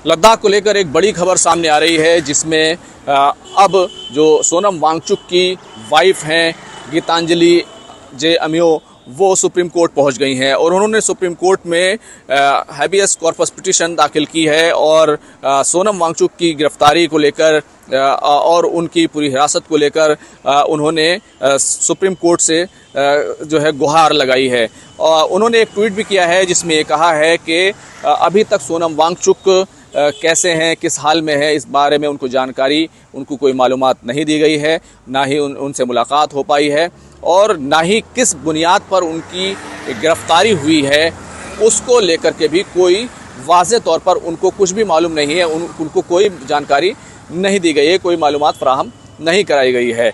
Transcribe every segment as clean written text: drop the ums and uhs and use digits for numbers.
लद्दाख को लेकर एक बड़ी खबर सामने आ रही है, जिसमें अब जो सोनम वांगचुक की वाइफ हैं गीतांजलि जे अमियो, वो सुप्रीम कोर्ट पहुंच गई हैं और उन्होंने सुप्रीम कोर्ट में हैबियस कॉर्पस पिटीशन दाखिल की है और सोनम वांगचुक की गिरफ्तारी को लेकर और उनकी पूरी हिरासत को लेकर उन्होंने सुप्रीम कोर्ट से जो है गुहार लगाई है। उन्होंने एक ट्वीट भी किया है जिसमें ये कहा है कि अभी तक सोनम वांगचुक कैसे हैं, किस हाल में है, इस बारे में उनको जानकारी, उनको कोई मालूमात नहीं दी गई है, ना ही उनसे मुलाकात हो पाई है और ना ही किस बुनियाद पर उनकी गिरफ्तारी हुई है उसको लेकर के भी कोई वाज़ेह तौर पर उनको कुछ भी मालूम नहीं है, उनको कोई जानकारी नहीं दी गई है, कोई मालूमात फराहम नहीं कराई गई है।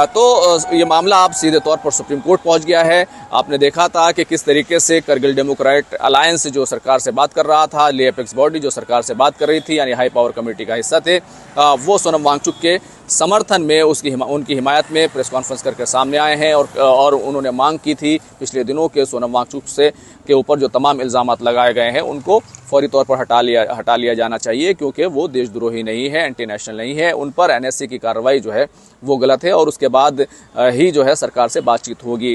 तो ये मामला अब सीधे तौर पर सुप्रीम कोर्ट पहुंच गया है। आपने देखा था कि किस तरीके से करगिल डेमोक्रेट अलायंस जो सरकार से बात कर रहा था, ले अपेक्स बॉडी जो सरकार से बात कर रही थी, यानी हाई पावर कमेटी का हिस्सा थे, वो सोनम वांगचुक के समर्थन में उनकी हिमायत में प्रेस कॉन्फ्रेंस करके सामने आए हैं और उन्होंने मांग की थी पिछले दिनों के सोनम वांगचुक के ऊपर जो तमाम इल्ज़ामात लगाए गए हैं उनको फौरी तौर पर हटा लिया जाना चाहिए, क्योंकि वो देशद्रोही नहीं है, एंटी नेशनल नहीं है, उन पर एनएससी की कार्रवाई जो है वो गलत है और उसके बाद ही जो है सरकार से बातचीत होगी।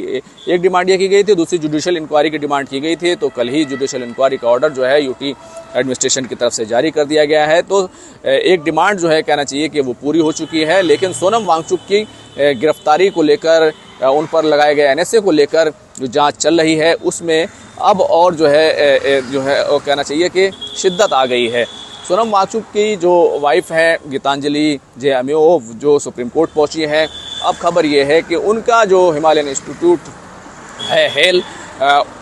एक डिमांड ये की गई थी, दूसरी जुडिशियल इंक्वायरी की डिमांड की गई थी, तो कल ही जुडिशियल इंक्वायरी का ऑर्डर जो है यूटी एडमिनिस्ट्रेशन की तरफ से जारी कर दिया गया है। तो एक डिमांड जो है कहना चाहिए कि वो पूरी हो चुकी है, लेकिन सोनम वांगचुक की गिरफ्तारी को लेकर, उन पर लगाए गए एनएसए को लेकर जो जांच चल रही है उसमें अब और जो है वो कहना चाहिए कि शिद्दत आ गई है। सोनम वांगचुक की जो वाइफ है गीतांजलि जे अमियो, जो सुप्रीम कोर्ट पहुंची है, अब खबर ये है कि उनका जो हिमालयन इंस्टीट्यूट है हेल,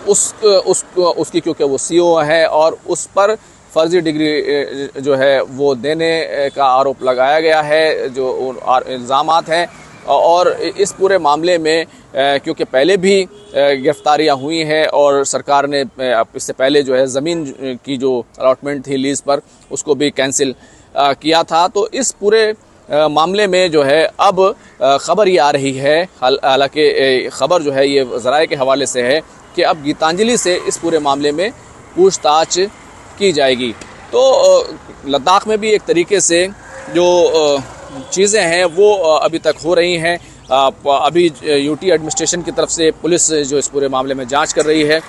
उसकी क्योंकि वो सीईओ है और उस पर फर्जी डिग्री जो है वो देने का आरोप लगाया गया है, जो इल्ज़ामात हैं। और इस पूरे मामले में क्योंकि पहले भी गिरफ्तारियां हुई हैं और सरकार ने इससे पहले जो है ज़मीन की जो अलॉटमेंट थी लीज पर, उसको भी कैंसिल किया था, तो इस पूरे मामले में जो है अब खबर ये आ रही है, हालांकि खबर जो है ये ज़राए के हवाले से है कि अब गीतांजलि से इस पूरे मामले में पूछताछ की जाएगी। तो लद्दाख में भी एक तरीके से जो चीज़ें हैं वो अभी तक हो रही हैं। अभी यूटी एडमिनिस्ट्रेशन की तरफ से पुलिस जो इस पूरे मामले में जांच कर रही है,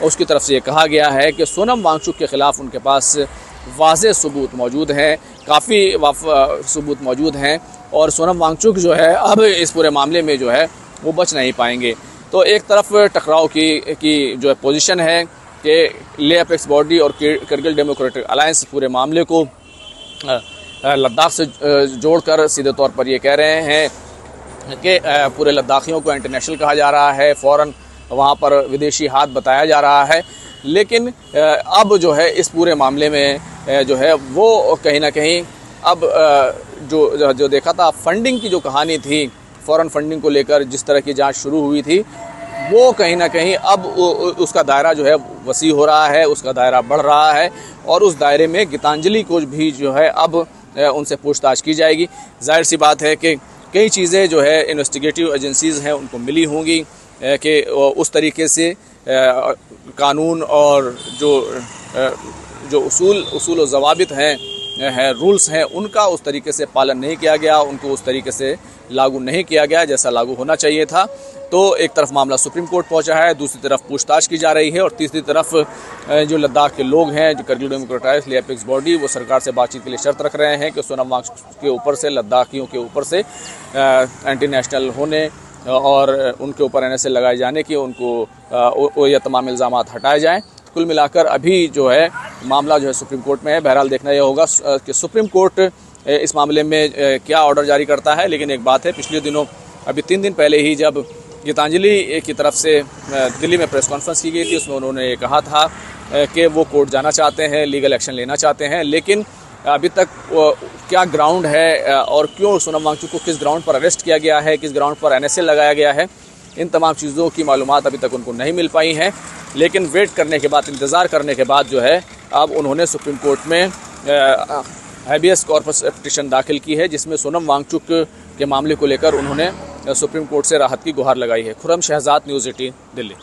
उसकी तरफ से ये कहा गया है कि सोनम वांगचुक के ख़िलाफ़ उनके पास वाज़ेह सबूत मौजूद हैं, काफ़ी सबूत मौजूद हैं और सोनम वांगचुक जो है अब इस पूरे मामले में जो है वो बच नहीं पाएंगे। तो एक तरफ टकराव की जो है पोजीशन है कि ले अपेक्स बॉडी और करगिल डेमोक्रेटिक अलायंस पूरे मामले को लद्दाख से जोड़कर सीधे तौर पर ये कह रहे हैं कि पूरे लद्दाखियों को इंटरनेशनल कहा जा रहा है, फ़ौरन वहाँ पर विदेशी हाथ बताया जा रहा है। लेकिन अब जो है इस पूरे मामले में जो है वो कहीं ना कहीं अब जो देखा था, फंडिंग की जो कहानी थी, फ़ौरन फंडिंग को लेकर जिस तरह की जांच शुरू हुई थी, वो कहीं ना कहीं अब उसका दायरा जो है वसी हो रहा है, उसका दायरा बढ़ रहा है और उस दायरे में गीतांजलि को भी जो है अब उनसे पूछताछ की जाएगी। जाहिर सी बात है कि कई चीज़ें जो है इन्वेस्टिगेटिव एजेंसीज़ हैं उनको मिली होंगी कि उस तरीके से कानून और जो उसूल व ज़वाबित हैं रूल्स हैं, उनका उस तरीके से पालन नहीं किया गया, उनको उस तरीके से लागू नहीं किया गया जैसा लागू होना चाहिए था। तो एक तरफ मामला सुप्रीम कोर्ट पहुंचा है, दूसरी तरफ पूछताछ की जा रही है और तीसरी तरफ जो लद्दाख के लोग हैं, जो करगिल डेमोक्रेटिक ले अपेक्स बॉडी, वो सरकार से बातचीत के लिए शर्त रख रहे हैं कि सोनम वांगचुक के ऊपर से, लद्दाखियों के ऊपर से एंटी नेशनल होने और उनके ऊपर एनएसए लगाए जाने की उनको ये तमाम इल्ज़ामात हटाए जाएँ। कुल मिलाकर अभी जो है मामला जो है सुप्रीम कोर्ट में है। बहरहाल देखना यह होगा कि सुप्रीम कोर्ट इस मामले में क्या ऑर्डर जारी करता है। लेकिन एक बात है, पिछले दिनों अभी 3 दिन पहले ही जब गीतांजलि की तरफ से दिल्ली में प्रेस कॉन्फ्रेंस की गई थी, उसमें उन्होंने ये कहा था कि वो कोर्ट जाना चाहते हैं, लीगल एक्शन लेना चाहते हैं, लेकिन अभी तक क्या ग्राउंड है और क्यों सोनम वांगचुक को किस ग्राउंड पर अरेस्ट किया गया है, किस ग्राउंड पर एनएसए लगाया गया है, इन तमाम चीज़ों की मालूमात अभी तक उनको नहीं मिल पाई हैं। लेकिन वेट करने के बाद, इंतज़ार करने के बाद जो है अब उन्होंने सुप्रीम कोर्ट में हैबियस कॉर्पस पिटीशन दाखिल की है, जिसमें सोनम वांगचुक के मामले को लेकर उन्होंने सुप्रीम कोर्ट से राहत की गुहार लगाई है। खुर्रम शहजाद, न्यूज़ 18, दिल्ली।